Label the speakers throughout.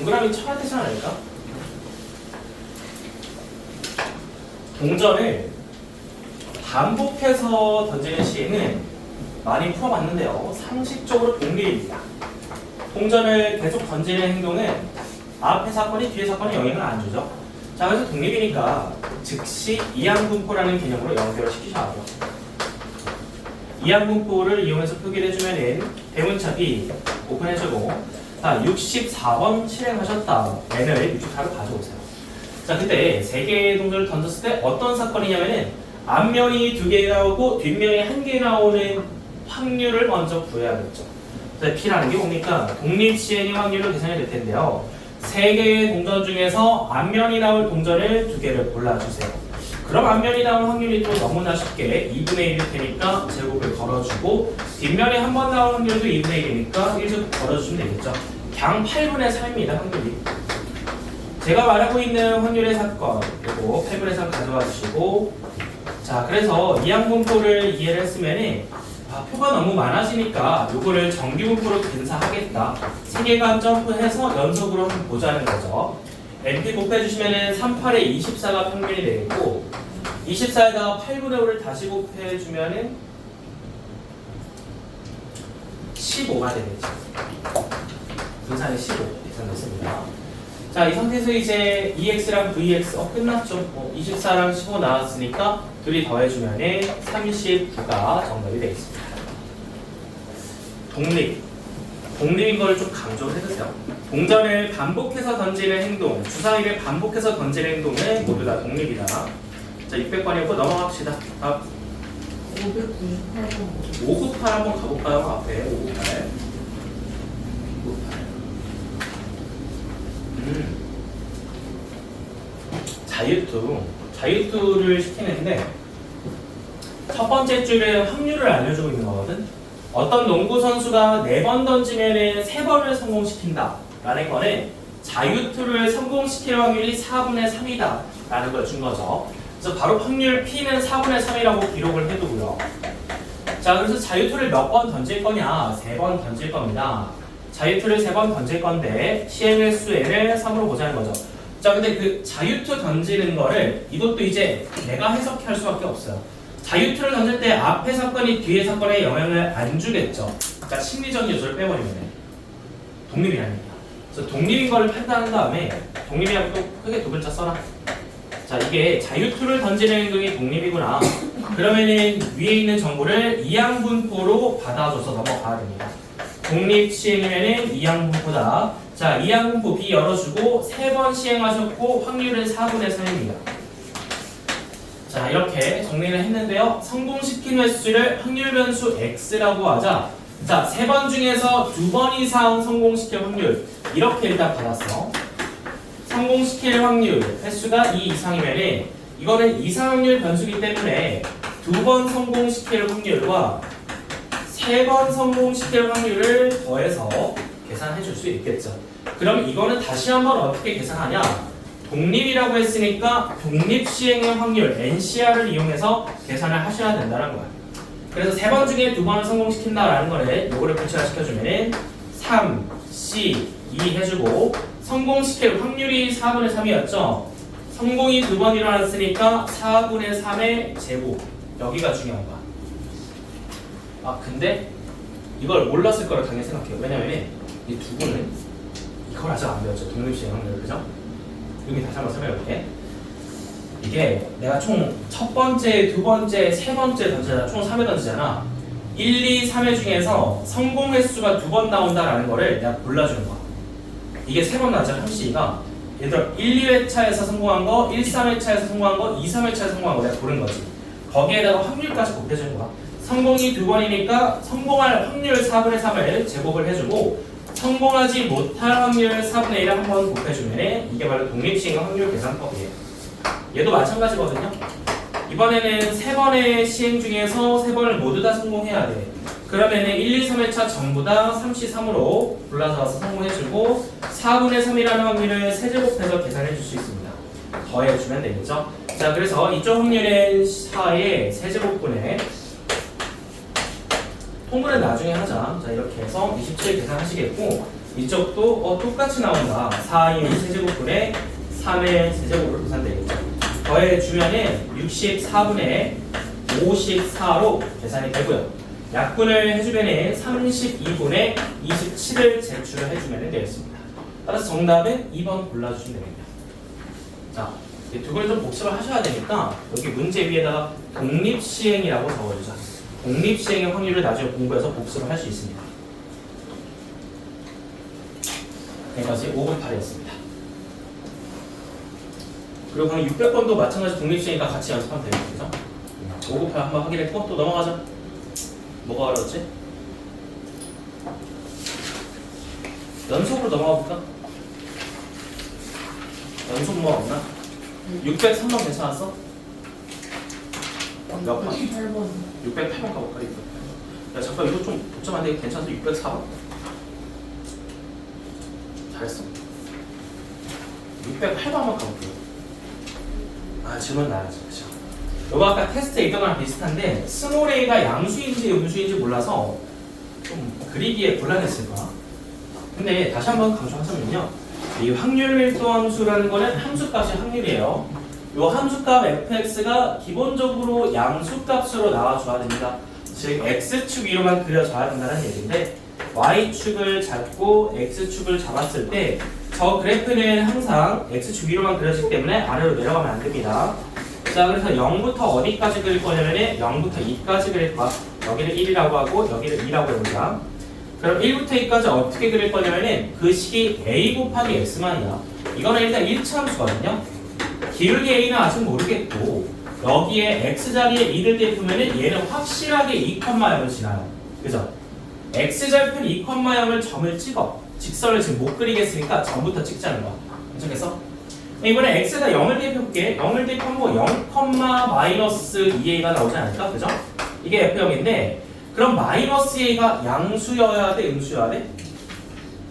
Speaker 1: 동그라미 쳐야 되지 않을까? 동전을 반복해서 던지는 시에는 많이 풀어봤는데요. 상식적으로 독립입니다. 동전을 계속 던지는 행동은 앞에 사건이 뒤에 사건에 영향을 안 주죠. 자, 그래서 독립이니까 즉시 이항분포라는 개념으로 연결을 시키셔야 하죠. 이항분포를 이용해서 표기를 해주면은 대문자 B 오픈해주고, 자, 64번 실행하셨다. n을 64로 가져오세요. 자, 근데 3개의 동전을 던졌을 때 어떤 사건이냐면은 앞면이 2개 나오고 뒷면이 1개 나오는 확률을 먼저 구해야겠죠. 자, P라는 게 뭡니까? 독립시행의 확률을 계산해야 될 텐데요. 3개의 동전 중에서 앞면이 나올 동전을 2개를 골라주세요. 그럼 앞면이 나올 확률이 또 너무나 쉽게 2분의 1일 테니까 제곱을 걸어주고, 뒷면에 한 번 나올 확률도 2분의 1이니까 1제곱 걸어주시면 되겠죠. 그냥 8분의 3입니다. 확률이. 제가 말하고 있는 확률의 사건, 그리고 8분의 3 가져와 주시고, 자, 그래서 이항분포를 이해를 했으면 표가 너무 많아지니까 요거를 정규분포로 근사하겠다. 3개가 점프해서 연속으로 한번 보자는 거죠. NP 곱해주시면 38에 24가 평균이 되겠고, 24에다가 8분의 5를 다시 곱해주면 15가 되겠죠. 분산이 15 계산됐습니다. 자, 이 상태에서 이제 EX랑 VX 끝났죠. 24랑 15 나왔으니까 둘이 더해주면 39가 정답이 되겠습니다. 독립인 걸 좀 강조를 해주세요. 동전을 반복해서 던지는 행동, 주사위를 반복해서 던지는 행동은 모두 다 독립이다. 자, 600번이었고 넘어갑시다.
Speaker 2: 598번.
Speaker 1: 598 한번 가볼까요? 앞에 598. 자유투를 시키는데 첫 번째 줄에 확률을 알려주고 있는 거거든. 어떤 농구 선수가 4번 던지면 3번을 성공시킨다 라는 거는 자유투를 성공시킬 확률이 4분의 3이다 라는 걸 준 거죠. 그래서 바로 확률 P는 4분의 3이라고 기록을 해두고요. 자, 그래서 자유투를 몇 번 던질 거냐? 3번 던질 겁니다. 자유투를 3번 던질 건데 시행 횟수 n을 3으로 보자는 거죠. 자, 근데 그 자유투 던지는 거를 이것도 이제 내가 해석할 수밖에 없어요. 자유투를 던질 때 앞에 사건이 뒤에 사건에 영향을 안 주겠죠. 그러니까 심리적 요소를 빼버리면 독립이라는 얘기야. 그래서 독립인 걸 판단한 다음에 독립이라고 또 크게 2글자 써라. 자, 이게 자유투를 던지는 행동이 독립이구나. 그러면은 위에 있는 정보를 이항분포로 받아줘서 넘어가야 됩니다. 독립 시행이면은 이항분포다. 자, 이항분포 B 열어주고 3번 시행하셨고 확률은 4분의 3입니다. 자, 이렇게 정리를 했는데요. 성공시킨 횟수를 확률 변수 X라고 하자. 자, 3번 중에서 2번 이상 성공시킬 확률 이렇게 일단 받았어. 성공시킬 확률 횟수가 2 이상이면은 이거는 이상 확률 변수기 때문에 2번 성공시킬 확률과 3번 성공시킬 확률을 더해서 계산해 줄 수 있겠죠. 그럼 이거는 다시 한번 어떻게 계산하냐? 독립이라고 했으니까 독립 시행의 확률 NCR을 이용해서 계산을 하셔야 된다는 거야. 그래서 3번 중에 2번을 성공시킨다라는 거를 요거를 구체화시켜주면 3, C, 2 해주고 성공시킬 확률이 4분의 3이었죠. 성공이 2번 일어났으니까 4분의 3의 제곱 여기가 중요한 거야. 아, 근데 이걸 몰랐을 거라 당연히 생각해요. 왜냐면 이 두 분은 이걸 아직 안 배웠죠. 독립시행 확률, 그죠? 여기 다시 한번 설명해볼게. 이게 내가 총 첫 번째, 두 번째, 세 번째 던지잖아. 총 3회 던지잖아. 1, 2, 3회 중에서 성공 횟수가 2번 나온다라는 거를 내가 골라주는 거야. 이게 3번 나왔잖아. 형식이가 예를 들어 1, 2회차에서 성공한 거, 1, 3회차에서 성공한 거, 2, 3회차에서 성공한 거 내가 고른 거지. 거기에다가 확률까지 곱해주는 거야. 성공이 2번이니까 성공할 확률 4분의 3을 제곱을 해주고 성공하지 못할 확률 4분의 1을 한번 곱해주면 이게 바로 독립시행 확률 계산법이에요. 얘도 마찬가지거든요. 이번에는 3번의 시행 중에서 3번을 모두 다 성공해야 돼. 그러면은 1, 2, 3회차 전부 다 3C 3으로 골라서 와서 성공해주고 4분의 3이라는 확률을 세제곱해서 계산해 줄 수 있습니다. 더해주면 되겠죠. 자, 그래서 이쪽 확률의 4의 세제곱분의 통분은 나중에 하자. 자, 이렇게 해서 27 계산하시겠고 이쪽도 똑같이 나온다. 4인 세제곱분의 3의 세제곱으로 계산되겠죠. 더해주면은 64분의 54로 계산이 되고요. 약분을 해주면은 32분의 27을 제출을 해주면 되겠습니다. 따라서 정답은 2번 골라주시면 됩니다. 자, 두 개를 좀 복습을 하셔야 되니까 여기 문제 위에다가 독립시행이라고 적어주자. 독립시행의 확률을 나중에 공부해서 복습을 할 수 있습니다. 이것이 5분 8이었습니다. 그리고 방금 600번도 마찬가지 독립시행이니까 같이 연습하면 되겠죠? 5분 8 한번 확인했고 또 넘어가자. 뭐가 어려웠지? 연속으로 넘어가 볼까? 연속 뭐 없나? 603번 괜찮았어? 몇 번?
Speaker 2: 8번.
Speaker 1: 608번 가볼까? 608번. 야 잠깐 이거 좀 복잡한데 괜찮아서 604번? 잘했어. 608번 한번 가볼게요. 아 질문 나야지 그쵸? 이거 아까 테스트에 있던 거랑 비슷한데 스몰 a가 양수인지 음수인지 몰라서 좀 그리기에 곤란했을 거야. 근데 다시 한번 강조하자면요, 이 확률 밀도 함수라는 거는 함수값이 확률이에요. 이 함수값 fx가 기본적으로 양수값으로 나와줘야 됩니다. 즉 x축 위로만 그려져야 된다는 얘기인데 y축을 잡고 x축을 잡았을 때 저 그래프는 항상 x축 위로만 그려지기 때문에 아래로 내려가면 안 됩니다. 자, 그래서 0부터 어디까지 그릴 거냐면 0부터 2까지 그릴 거야. 여기를 1이라고 하고 여기를 2라고 해보자. 그럼 1부터 2까지 어떻게 그릴 거냐면 그 식이 a 곱하기 x만이야. 이거는 일단 1차 함수거든요. 기울기 a는 아직 모르겠고 여기에 x자리에 2를 대표면 얘는 확실하게 2,0을 지나요. 그죠? x절편 2,0을 점을 찍어. 직선을 지금 못 그리겠으니까 점부터 찍자는 거야. 괜찮겠어? 이번에 x가 0을 대표볼게. 0을 대표하면 0,-2a가 나오지 않을까? 그죠? 이게 f0인데 그럼 마이너스 a가 양수여야 돼? 음수여야 돼?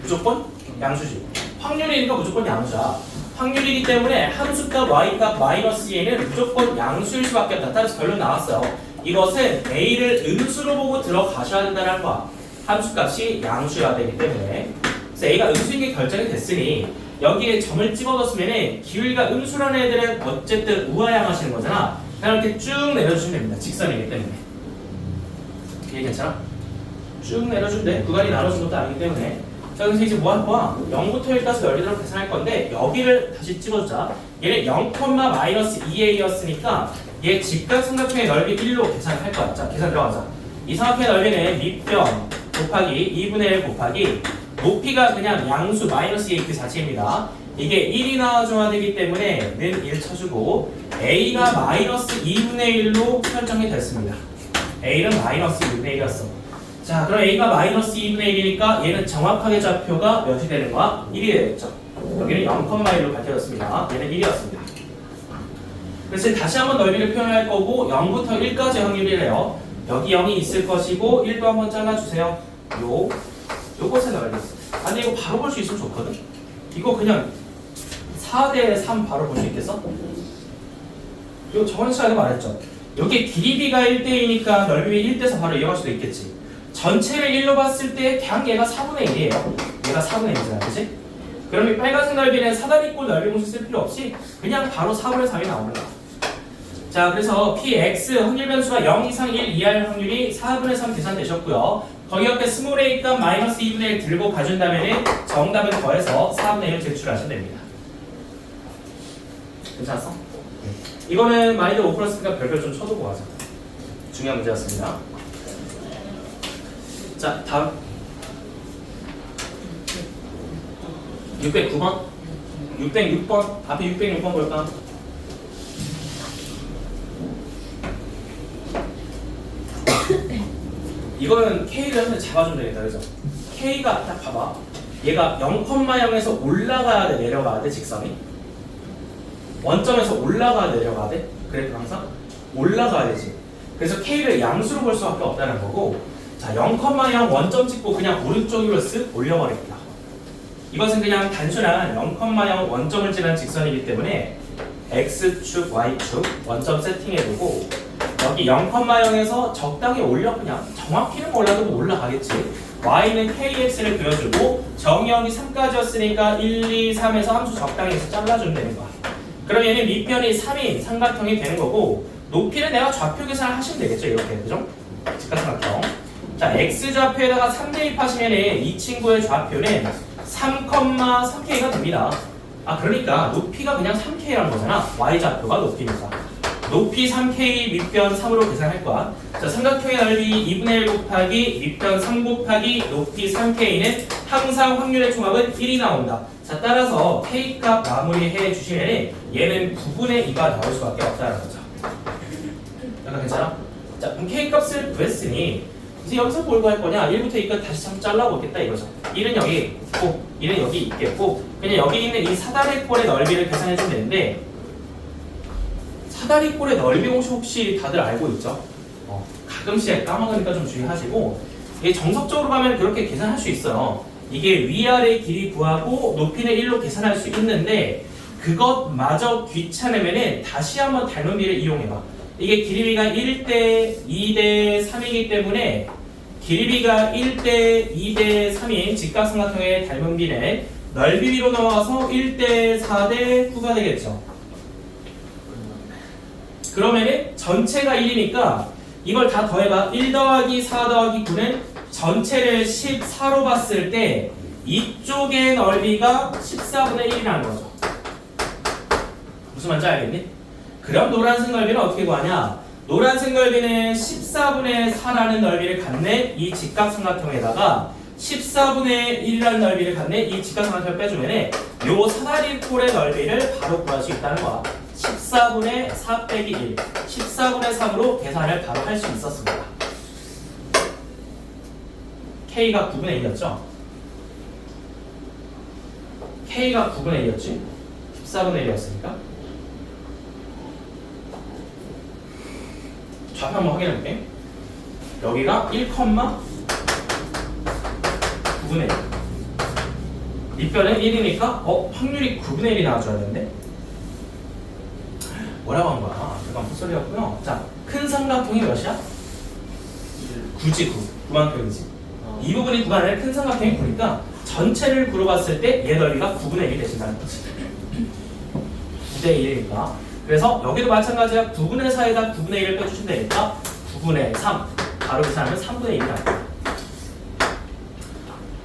Speaker 1: 무조건 양수지. 확률이니까 무조건 양수야. 확률이기 때문에 함수값 y값 마이너스 a는 무조건 양수일 수밖에 없다. 따라서 결론 나왔어요. 이것은 a를 음수로 보고 들어가셔야 된다는 거야. 함수값이 양수여야 되기 때문에. 그래서 a가 음수인 게 결정이 됐으니 여기에 점을 찍어뒀으면 기울기가 음수라는 애들은 어쨌든 우하향하시는 거잖아. 그냥 이렇게 쭉 내려주시면 됩니다. 직선이기 때문에. 이게 괜찮아? 쭉 내려주면 돼. 구간이 나눠진 것도 아니기 때문에. 자, 그래서 이제 뭐 할 거야? 0부터 1까지 넓이대로 계산할 건데 여기를 다시 찍어주자. 얘는 0,-2a였으니까 얘 직각삼각형의 넓이 1로 계산할 거야. 자, 계산 들어가자. 이 삼각형의 넓이는 밑변 곱하기 2분의 1 곱하기 높이가 그냥 양수 마이너스 a 그 자체입니다. 이게 1이 나와줘야 되기 때문에 는 1 쳐주고 a가 마이너스 2분의 1로 설정이 됐습니다. a는 마이너스 2분의 1이었어. 자, 그럼 a가 마이너스 2분의 1이니까 얘는 정확하게 좌표가 몇이 되는 거야? 1이 되겠죠. 여기는 0,1로 밝혀졌습니다. 얘는 1이었습니다. 그래서 다시 한번 넓이를 표현할 거고 0부터 1까지 확률이래요. 여기 0이 있을 것이고 1도 한번 잘라주세요. 요것의 넓이. 아니 이거 바로 볼 수 있으면 좋거든? 이거 그냥 4대 3 바로 볼 수 있겠어? 이거 저번 시간에 말했죠. 여기 길이비가 1대2니까 넓이 1대4 바로 이용할 수도 있겠지. 전체를 1로 봤을 때 그냥 얘가 4분의 1이에요. 얘가 4분의 1이잖아, 그치? 그럼 이 빨간색 넓이는 사다리꼴 넓이 공식 쓸 필요 없이 그냥 바로 4분의 3이 나오는 거야. 자, 그래서 px 확률 변수가 0 이상 1 이하일 확률이 4분의 3 계산되셨고요. 거기 옆에 스몰 a 값 마이너스 2분의 1 들고 가준다면 정답을 더해서 4분의 1 제출하시면 됩니다. 괜찮았어? 이거는 많이들 5+니까 별별 좀 쳐두고 가자. 중요한 문제였습니다. 자, 다음 609번 606번 앞에 606번 볼까? 이거는 K를 잡아주면 되겠다, 그죠? K가 딱 봐봐. 얘가 0,0에서 올라가야 돼, 내려가야 돼, 직선이? 원점에서 올라가야 돼, 내려가야 돼? 그래프 항상? 올라가야 되지. 그래서 K를 양수로 볼 수밖에 없다는 거고, 자, 0,0 원점 찍고 그냥 오른쪽 위로 쓱 올려버립니다. 이것은 그냥 단순한 0,0 원점을 지난 직선이기 때문에 X축, Y축 원점 세팅해두고 여기 0,0에서 적당히 올려 그냥 정확히는 몰라도 올라가겠지. y는 kx를 그려주고 정의역이 3까지였으니까 1, 2, 3에서 함수 적당히 해서 잘라주면 되는 거야. 그럼 얘는 밑변이 3인 삼각형이 되는 거고 높이는 내가 좌표 계산을 하시면 되겠죠. 이렇게 그죠? 직각삼각형. 자, x좌표에다가 3 대입하시면 이 친구의 좌표는 3,3k가 됩니다. 아, 그러니까 높이가 그냥 3k라는 거잖아. y좌표가 높이니까. 높이 3k, 밑변 3으로 계산할 거야. 자, 삼각형의 넓이 2분의 1 곱하기 밑변 3 곱하기 높이 3k는 항상 확률의 총합은 1이 나온다. 자, 따라서 k값 마무리해 주시면 얘는 9분의 2가 나올 수밖에 없다는 거죠. 약간 괜찮아? 자, 그럼 k값을 구했으니 이제 여기서 뭘 구할 거냐? 1부터 2까지 다시 참 잘라보겠다 이거죠. 1은 여기 있고 1은 여기 있겠고 그냥 여기 있는 이 사다리꼴의 넓이를 계산해 주면 되는데 사다리꼴의 넓이 공식 혹시 다들 알고 있죠? 가끔씩 까먹으니까 좀 주의하시고 이게 정석적으로 가면 그렇게 계산할 수 있어요. 이게 위아래 길이 구하고 높이는 1로 계산할 수 있는데 그것마저 귀찮으면 다시 한번 닮은비를 이용해봐. 이게 길이비가 1대 2대 3이기 때문에 길이비가 1대 2대 3인 직각삼각형의 닮은비는 넓이비로 넘어가서 1대 4대 9가 되겠죠. 그러면은 전체가 1이니까 이걸 다 더해봐. 1 더하기 4 더하기 9는 전체를 14로 봤을 때 이쪽의 넓이가 14분의 1이라는 거죠. 무슨 말인지 알겠니? 그럼 노란색 넓이는 어떻게 구하냐? 노란색 넓이는 14분의 4라는 넓이를 갖는 이 직각삼각형에다가 14분의 1이라는 넓이를 갖는 이 직각삼각형을 빼주면 요 사다리꼴의 넓이를 바로 구할 수 있다는 거야. 14분의 4 빼기 1, 14분의 3으로 계산을 바로 할 수 있었습니다. K가 9분의 1이었죠? K가 9분의 1이었지? 14분의 1이었으니까 좌표 한번 확인해볼게. 여기가 1,9분의 1 밑변은 1이니까 확률이 9분의 1이 나와줘야 되는데 뭐라고 한 거야? 잠깐 헛소리였고요. 자, 큰 삼각형이 몇이야? 9지 9. 9만큼이지. 이 부분이 9가 아니라 큰 삼각형이 9니까 전체를 9로 봤을 때 얘 넓이가 9분의 1이 되신다는 거지. 9대 1이니까. 그래서 여기도 마찬가지야. 9분의 4에다 9분의 1을 빼주시면 되니까 9분의 3. 바로 계산하면 3분의 1이 나와요.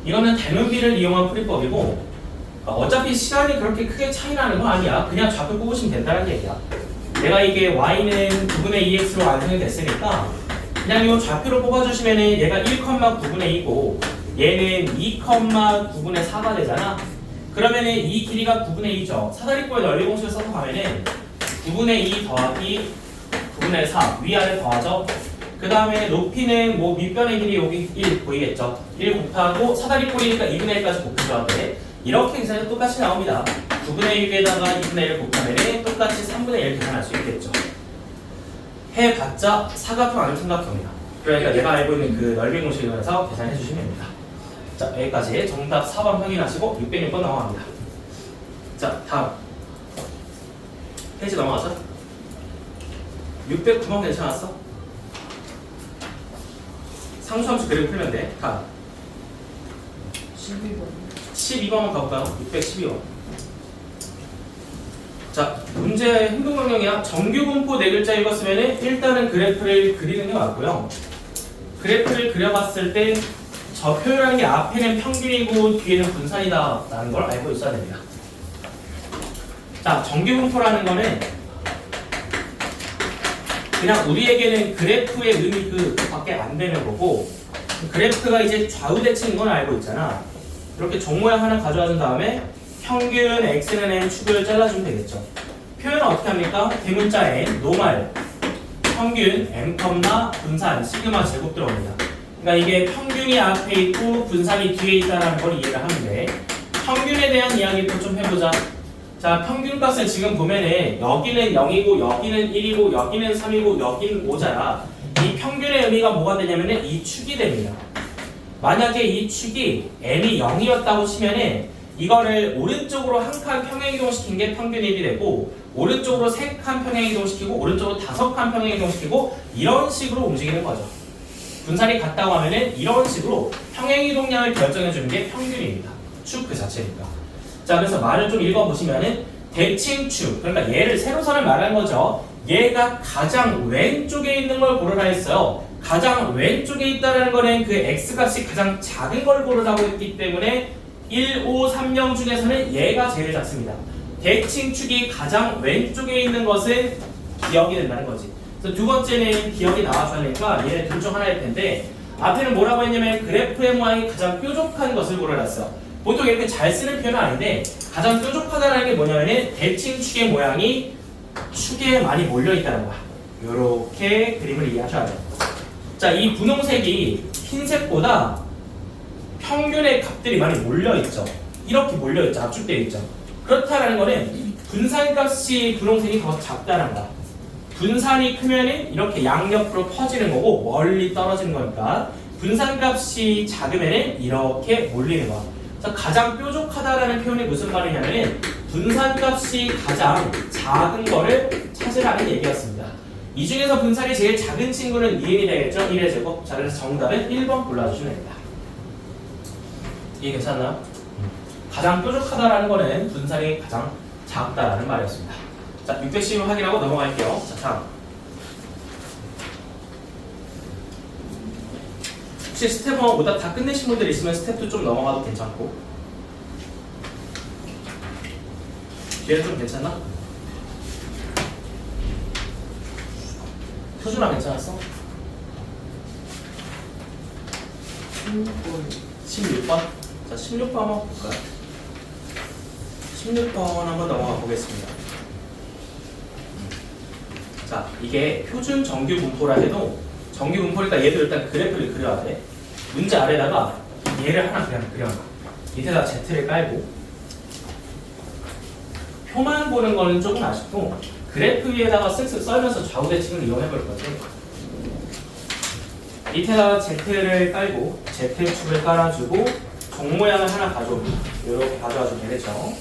Speaker 1: 이거는 닮은비를 이용한 풀이법이고 어차피 시간이 그렇게 크게 차이 나는 건 아니야. 그냥 좌표 뽑으시면 된다는 얘기야. 내가 이게 y는 9분의 2x로 완성이 됐으니까 그냥 이 좌표로 뽑아주시면 얘가 1,9분의 2고 얘는 2,9분의 4가 되잖아. 그러면 이 길이가 9분의 2죠. 사다리꼴 넓이 공식을 써서 가면은 9분의 2 더하기 9분의 4 위아래 더하죠. 그 다음에 높이는 뭐 밑변의 길이 여기 1 보이겠죠. 1 곱하고 사다리꼴이니까 2분의 1까지 곱해줘야 돼. 이렇게 계산해도 똑같이 나옵니다. 9분의 6에다가 2분의 1을 곱하면 똑같이 3분의 1 계산할 수 있겠죠. 해봤자 사각형 아니면 삼각형이다. 그러니까 내가 알고 있는 그 넓이 공식을 해서 계산해 주시면 됩니다. 자, 여기까지 정답 4번 확인하시고 606번 넘어갑니다. 자, 다음 페이지 넘어가죠. 609번 괜찮았어? 상수함수 그리고 풀면 돼. 다음 12번만 가볼까요? 612번. 자, 문제 행동 명령이야. 정규 분포 4글자 읽었으면 일단은 그래프를 그리는 게 맞고요. 그래프를 그려봤을 때 저 표현하는 게 앞에는 평균이고 뒤에는 분산이다 라는 걸 알고 있어야 됩니다. 자, 정규 분포라는 거는 그냥 우리에게는 그래프의 의미 그밖에 안 되는 거고 그래프가 이제 좌우 대칭인 건 알고 있잖아. 이렇게 종 모양 하나 가져와준 다음에 평균 x는 n 축을 잘라주면 되겠죠. 표현은 어떻게 합니까? 대문자 n, 노말, 평균, m, 분산, 시그마 제곱 들어옵니다. 그러니까 이게 평균이 앞에 있고 분산이 뒤에 있다는 걸 이해를 하면 돼. 평균에 대한 이야기도 좀 해보자. 자, 평균값은 지금 보면은 여기는 0이고 여기는 1이고 여기는 3이고 여기는 5잖아. 이 평균의 의미가 뭐가 되냐면은 이 축이 됩니다. 만약에 이 축이 n이 0이었다고 치면은 이거를 오른쪽으로 한 칸 평행 이동시킨 게 평균 1이 되고 오른쪽으로 3칸 평행 이동시키고 오른쪽으로 5칸 평행 이동시키고 이런 식으로 움직이는 거죠. 분산이 같다고 하면은 이런 식으로 평행이동량을 결정해 주는 게 평균입니다. 축 그 자체니까. 자, 그래서 말을 좀 읽어보시면은 대칭축, 그러니까 얘를 세로선을 말한 거죠. 얘가 가장 왼쪽에 있는 걸 고르라 했어요. 가장 왼쪽에 있다는 거는 그 x값이 가장 작은 걸 고르라고 했기 때문에 1, 5, 3, 0 중에서는 얘가 제일 작습니다. 대칭축이 가장 왼쪽에 있는 것은 기억이 된다는 거지. 그래서 두 번째는 기억이 나와줘야 하니까 얘네 둘 중 하나일 텐데 앞에는 뭐라고 했냐면 그래프의 모양이 가장 뾰족한 것을 고려했어. 보통 이렇게 잘 쓰는 표현은 아닌데 가장 뾰족하다는 게 뭐냐면은 대칭축의 모양이 축에 많이 몰려있다는 거야. 요렇게 그림을 이해하셔야 돼요. 자, 이 분홍색이 흰색보다 평균의 값들이 많이 몰려있죠. 이렇게 몰려있죠. 압축되어 있죠. 그렇다는 거는 분산값이 분홍색이 더 작다는 거야. 분산이 크면은 이렇게 양옆으로 퍼지는 거고 멀리 떨어지는 거니까 분산값이 작으면은 이렇게 몰리는 거야. 그래서 가장 뾰족하다라는 표현이 무슨 말이냐면은 분산값이 가장 작은 거를 찾으라는 얘기였습니다. 이 중에서 분산이 제일 작은 친구는 2n이 되겠죠? 1의 제곱. 자, 그래서 정답은 1번 골라주시면 됩니다. 이해 괜찮나요? 가장 뾰족하다라는 거는 분산이 가장 작다라는 말이었습니다. 자, 610 확인하고 넘어갈게요. 자, 다음. 혹시 스텝 1 오답 다 끝내신 분들 있으면 스텝 2 좀 넘어가도 괜찮고. 뒤에는 좀 괜찮나? 표준화 괜찮았어? 16번. 자, 16번 한번 볼까요? 16번 한번 넘어가 보겠습니다. 자, 이게 표준 정규 분포라 해도 정규 분포니까 얘도 일단 그래프를 그려야 돼. 문제 아래다가 얘를 하나 그냥 그려놔. 밑에다 Z를 깔고 표만 보는 거는 조금 아쉽고 그래프 위에다가 쓱쓱 썰면서 좌우 대칭을 이용해 볼 거지. 밑에다가 Z를 깔고 Z축을 깔아주고 종 모양을 하나 가져옵니다. 이렇게 가져와주면 되겠죠.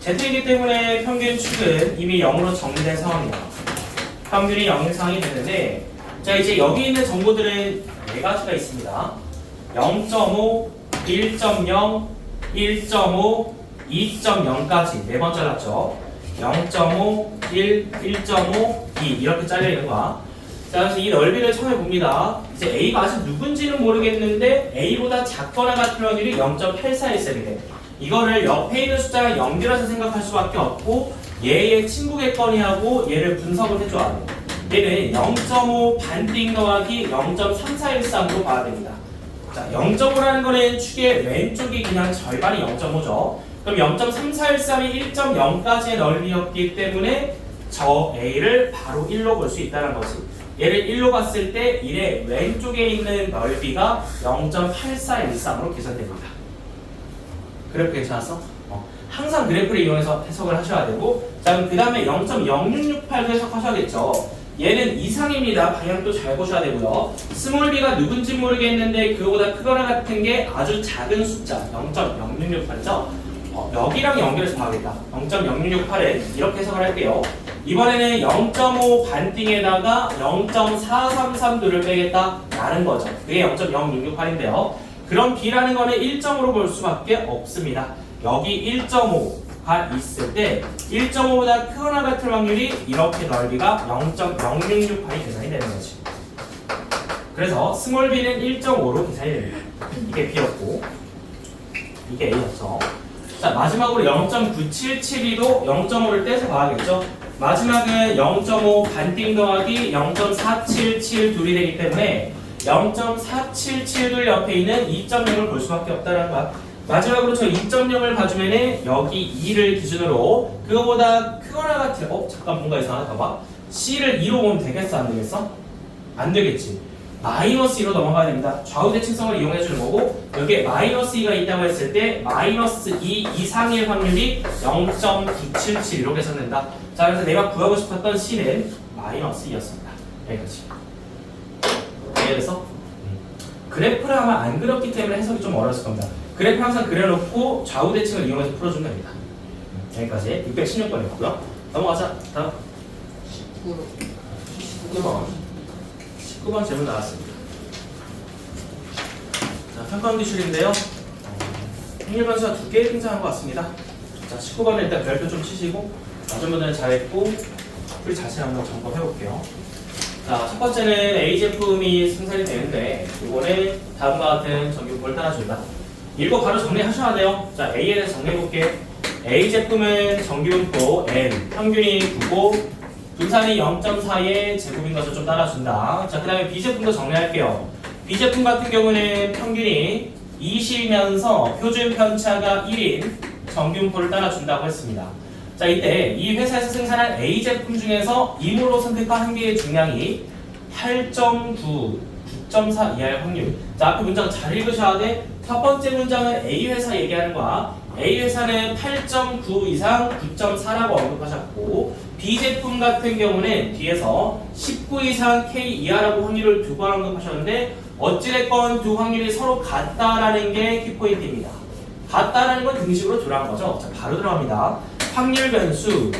Speaker 1: Z이기 때문에 평균 축은 이미 0으로 정리된 상황이야. 평균이 0인 상황이 되는데 자, 이제 여기 있는 정보들은 네 가지가 있습니다. 0.5, 1.0, 1.5, 2.0까지 네 번 잘랐죠. 0.5, 1, 1.5, 2 이렇게 잘려 있는 거야. 자, 그래서 이 넓이를 처음에 봅니다. 이제 A가 아직 누군지는 모르겠는데 A보다 작거나 같은 확률이 0.8417이래. 이거를 옆에 있는 숫자랑 연결해서 생각할 수밖에 없고 얘의 친구겠거니 하고 얘를 분석을 해줘야 돼. 얘는 0.5 반띵 더하기 0.3413으로 봐야 됩니다. 자, 0.5라는 거는 축의 왼쪽이 그냥 절반이 0.5죠. 그럼 0.3413이 1.0까지의 넓이였기 때문에 저 A를 바로 1로 볼 수 있다는 거지. 얘를 1로 봤을 때 1의 왼쪽에 있는 넓이가 0.8413으로 계산됩니다. 그래프 괜찮았어? 항상 그래프를 이용해서 해석을 하셔야 되고 자, 그럼 그 다음에 0.0668도 해석하셔야겠죠. 얘는 이상입니다. 방향도 잘 보셔야 되고요. 스몰 b가 누군지 모르겠는데 그거보다 크거나 같은 게 아주 작은 숫자 0.0668이죠. 여기랑 연결해서 봐야겠다. 0.0668은 이렇게 해석을 할게요. 이번에는 0.5 반띵에다가 0.433도를 빼겠다 라는 거죠. 그게 0.0668인데요. 그럼 b라는 거는 1점으로 볼 수밖에 없습니다. 여기 1.5가 있을 때 1.5보다 크거나 같은 확률이 이렇게 넓이가 0.0668이 계산이 되는 거지. 그래서 스몰 b는 1.5로 계산이 됩니다. 이게 b였고 이게 a였죠. 자, 마지막으로 0.977이도 0.5를 떼서 봐야겠죠. 마지막은 0.5 반띵 더하기 0.477둘이 되기 때문에 0.477둘 옆에 있는 2.0을 볼 수밖에 없다는 거야. 마지막으로 저 2.0을 봐주면은 여기 2를 기준으로 그거보다 크거나 같은 잠깐 뭔가 이상하다 봐. C를 2로 보면 되겠어 안 되겠어? 안 되겠지. 마이너스 2로 넘어가야 됩니다. 좌우 대칭성을 이용해 주는 거고 여기에 마이너스 2가 있다고 했을 때 마이너스 2 이상일 확률이 0.977이로 계산된다. 자, 그래서 내가 구하고 싶었던 C는 마이너스 2였습니다. 여기까지. 이해돼서? 그래프를 아마 안 그렸기 때문에 해석이 좀 어려웠을 겁니다. 그래프 항상 그려놓고 좌우 대칭을 이용해서 풀어주면 됩니다. 여기까지 616번이었고요. 넘어가자. 다음 19번 질문 나왔습니다. 자, 평가원 기출인데요. 확률 변수가 2개 등장한 것 같습니다. 자, 19번은 일단 별표 좀 치시고 맞은 분들은 잘했고 우리 자세히 한번 점검해 볼게요. 자, 첫 번째는 A 제품이 생산이 되는데 이거는 다음과 같은 전기요법을 따라준다. 읽고 바로 정리하셔야 돼요. 자, A에 대해서 정리해 볼게. A 제품은 전기분포 N, 평균이 9고 분산이 0.4의 제곱인 것을 좀 따라준다. 자, 그 다음에 B 제품도 정리할게요. B 제품 같은 경우는 평균이 20이면서 표준 편차가 1인 전기분포를 따라준다고 했습니다. 자, 이때 이 회사에서 생산한 A 제품 중에서 임으로 선택한 한 개의 중량이 8.9, 9.4 이하의 확률. 자, 앞에 문장 잘 읽으셔야 돼. 첫 번째 문장은 A 회사 얘기하는 거야. A 회사는 8.9 이상 9.4라고 언급하셨고 B 제품 같은 경우는 뒤에서 19 이상 K 이하라고 확률을 두 번 언급하셨는데 어찌됐건 두 확률이 서로 같다라는 게 키포인트입니다. 같다라는 건 등식으로 들어간 거죠. 자, 바로 들어갑니다. 확률 변수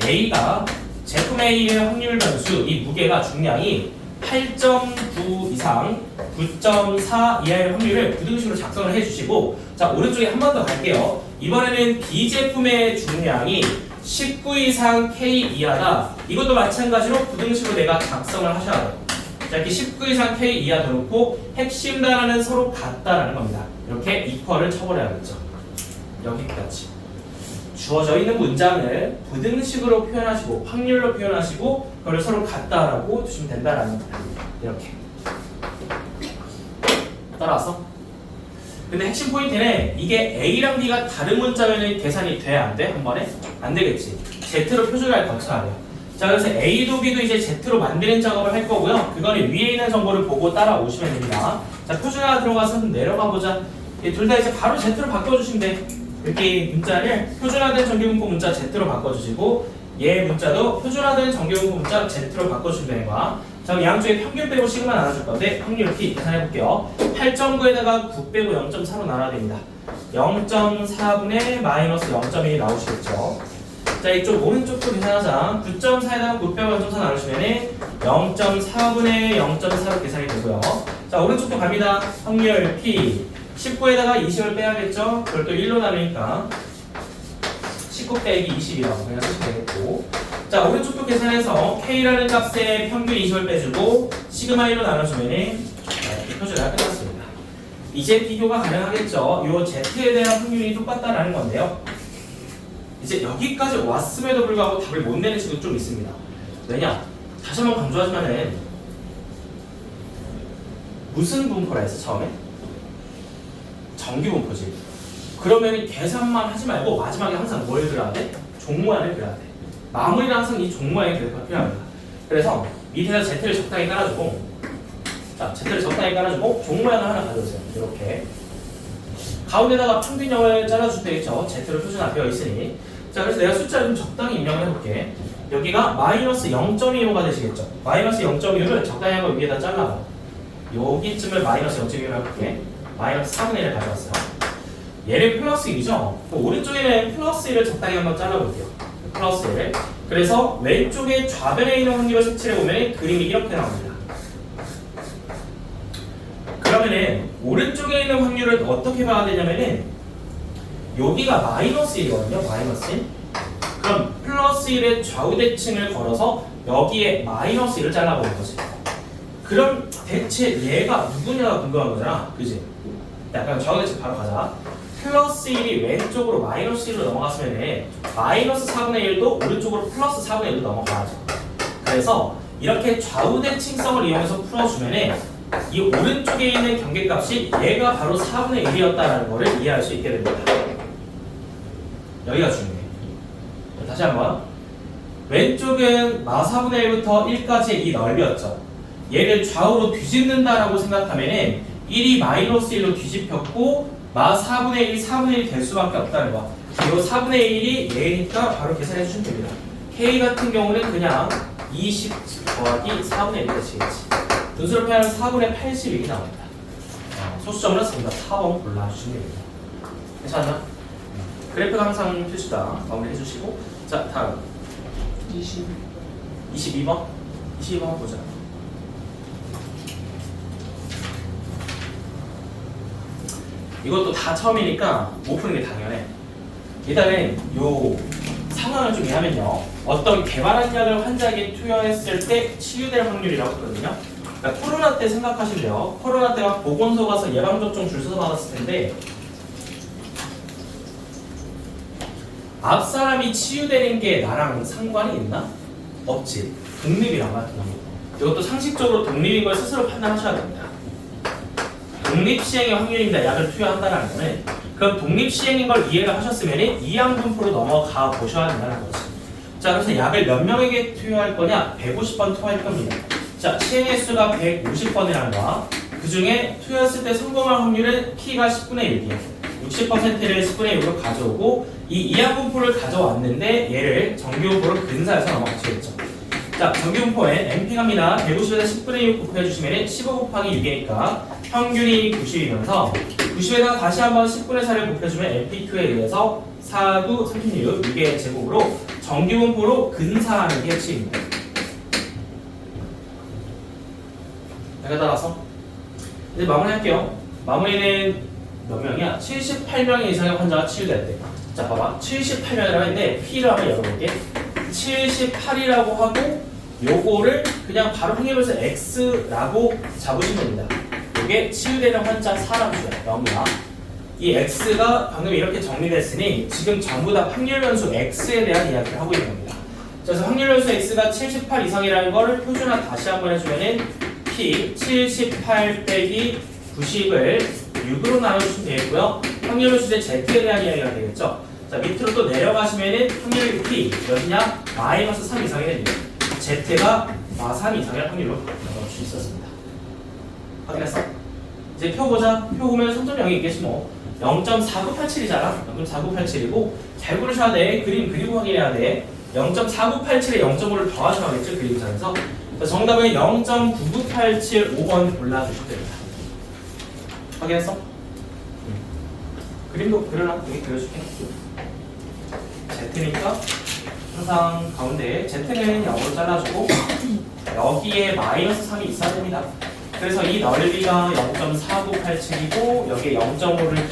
Speaker 1: A가 제품 A의 확률 변수 이 무게가 중량이 8.9 이상 9.4 이하의 확률을 부등식으로 작성을 해주시고 자 오른쪽에 한 번 더 갈게요. 이번에는 B 제품의 중량이 19 이상 K 이하다. 이것도 마찬가지로 부등식으로 내가 작성을 하셔야 돼요. 자 이렇게 19 이상 K 이하 넣어놓고 핵심 단어는 서로 같다라는 겁니다. 이렇게 이퀄을 쳐버려야겠죠. 여기까지. 주어져 있는 문장을 부등식으로 표현하시고 확률로 표현하시고 그걸 서로 같다라고 두시면 된다라는 겁니다. 이렇게 따라왔어? 근데 핵심 포인트는 이게 A랑 B가 다른 문자면 계산이 돼? 안 돼? 한 번에? 안 되겠지. Z로 표준화를 거쳐야 돼요. 자 그래서 A도 B도 이제 Z로 만드는 작업을 할 거고요. 그거는 위에 있는 정보를 보고 따라오시면 됩니다. 자 표준화 들어가서 내려가 보자. 둘 다 이제 바로 Z로 바꿔주시면 돼. 이렇게 문자를 표준화된 전기분포 문자 Z로 바꿔주시고 얘 문자도 표준화된 전기분포 문자 Z로 바꿔주시면 되는 거야. 자 그럼 양쪽에 평균 빼고 시그마 나눠줄 건데 확률 P 계산해볼게요. 8.9에다가 9 빼고 0.4로 나눠야 됩니다. 0.4분의 마이너스 0.1이 나오시겠죠. 자 이쪽 오른쪽도 계산하자. 9.4에다가 9 빼고 0.4 나누시면 0.4분의 0.4로 계산이 되고요. 자 오른쪽도 갑니다. 확률 P 19에다가 20을 빼야겠죠? 그걸 또 1로 나누니까 19 빼기 20이라고 그냥 쓰시면 되겠고 자 오른쪽도 계산해서 K라는 값에 평균 20을 빼주고 시그마 1로 나눠주면 이렇게 표준화가 끝났습니다. 이제 비교가 가능하겠죠? 요 Z에 대한 확률이 똑같다라는 건데요. 이제 여기까지 왔음에도 불구하고 답을 못 내는 친구도 좀 있습니다. 왜냐? 다시 한번 강조하지만은 무슨 분포라 했어 처음에? 정기분포지. 그러면 계산만 하지 말고 마지막에 항상 뭘 그려야 돼? 종모양을 그려야 돼. 마무리는 항상 이 종모양의 그래프가 필요합니다. 그래서 밑에다 Z를 적당히 깔아주고 자 Z를 적당히 깔아주고 종모양을 하나 가져오세요. 이렇게 가운데다가 평균형을 잘라줄 때겠죠. Z로 표준화되어 있으니 자 그래서 내가 숫자를 좀 적당히 입력을 해볼게. 여기가 마이너스 0.25가 되시겠죠. 마이너스 0.25를 적당히 한번 위에다 잘라봐. 여기쯤을 마이너스 0.25를 해볼게. 마이너스 4분의 1을 가져왔어요. 얘는 플러스 1이죠? 오른쪽에는 플러스 1을 적당히 한번 잘라볼게요. 플러스 1을. 그래서 왼쪽에 좌변에 있는 확률을 색칠해보면 그림이 이렇게 나옵니다. 그러면은 오른쪽에 있는 확률을 어떻게 봐야 되냐면은 여기가 마이너스 1이거든요. 마이너스 1. 그럼 플러스 1의 좌우대칭을 걸어서 여기에 마이너스 1을 잘라보는 거지. 그럼 대체 얘가 누구냐가 궁금한 거잖아. 그지? 약간 좌우대칭 바로 가자. 플러스 1이 왼쪽으로 마이너스 1로 넘어갔으면 마이너스 4분의 1도 오른쪽으로 플러스 4분의 1로 넘어가야죠. 그래서 이렇게 좌우대칭성을 이용해서 풀어주면 이 오른쪽에 있는 경계값이 얘가 바로 4분의 1이었다는 것을 이해할 수 있게 됩니다. 여기가 중요해. 다시 한번. 왼쪽은 마 4분의 1부터 1까지의 이 넓이였죠. 얘를 좌우로 뒤집는다라고 생각하면 1이 마이너스 1로 뒤집혔고 마 4분의 1이 4분의 1이 될 수밖에 없다는 거. 이 4분의 1이 얘니까 바로 계산해 주시면 됩니다. K 같은 경우는 그냥 20 더하기 4분의 1이 되시겠지. 분수로 표현하면 4분의 81이 나옵니다. 소수점을 씁니다. 4번 골라주시면 됩니다. 괜찮나? 그래프가 항상 필수다. 마무리 해주시고 자 다음 22번 22번 보자. 이것도 다 처음이니까 못 푸는 게 당연해. 일단은 요 상황을 좀 이해하면요. 어떤 개발한 약을 환자에게 투여했을 때 치유될 확률이라고 했거든요. 그러니까 코로나 때 생각하실래요? 코로나 때가 보건소 가서 예방접종 줄 서서 받았을 텐데 앞 사람이 치유되는 게 나랑 상관이 있나? 없지. 독립이란 말이야. 이것도 상식적으로 독립인 걸 스스로 판단하셔야 됩니다. 독립시행의 확률입니다. 약을 투여한다는 거는. 그럼 독립시행인 걸 이해를 하셨으면 이항분포로 넘어가 보셔야 된다는 거지. 자, 그래서 약을 몇 명에게 투여할 거냐? 150번 투여할 겁니다. 자, 시행의 수가 150번이라는 거야. 그 중에 투여했을 때 성공할 확률은 P가 10분의 1이에요. 60%를 10분의 1으로 가져오고 이 이항분포를 가져왔는데 얘를 정규분포로 근사해서 넘어가시겠죠. 자, 정규분포에 NP 갑니다. 150에다 10분의 6 곱해주시면 15 곱하기 6이니까 평균이 90이면서 90에다가 다시 한번 10분의 4를 곱해주면 NP2에 의해서 4, 9, 36, 6의 제곱으로 정규분포로 근사하는 게 핵심입니다. 여기다 따라서 이제 마무리할게요. 마무리는 몇 명이야? 78명 이상의 환자가 치유될 때. 자, 봐봐. 78명이라고 했는데 P를 한번 열어볼게. 78이라고 하고 요거를 그냥 바로 확률에서 X라고 잡으시면 됩니다. 이게 치유되는 환자 사람수야. 0이야. 이 X가 방금 이렇게 정리됐으니 지금 전부 다 확률변수 X에 대한 이야기를 하고 있는 겁니다. 그래서 확률변수 X가 78 이상이라는 거를 표준화 다시 한번 해주면은 P 78 빼기 90을 6으로 나눠주시면 되겠고요. 확률변수 Z에 대한 이야기가 되겠죠. 자, 밑으로 또 내려가시면은 확률 P 몇이냐? 마이너스 3 이상이 됩니다. Z가 마3 이상의 확률로 나눠줄 수 있었습니다. 확인했어? 이제 표 보자. 표 보면 3.0이 있겠지 뭐. 0.4987이잖아. 0.4987이고 잘 고르셔야 돼. 그림 그리고 확인해야 돼. 0.4987에 0.5를 더하셔야겠죠. 그림상에서. 정답은 0.99875번 골라주시면 됩니다. 확인했어? 그림도 그려놔. 여기 그려줄게. Z니까 항상 가운데에 Z는 0으로 잘라주고 여기에 마이너스 3이 있어야 됩니다. 그래서 이 넓이가 0.4987이고 여기에 0.5를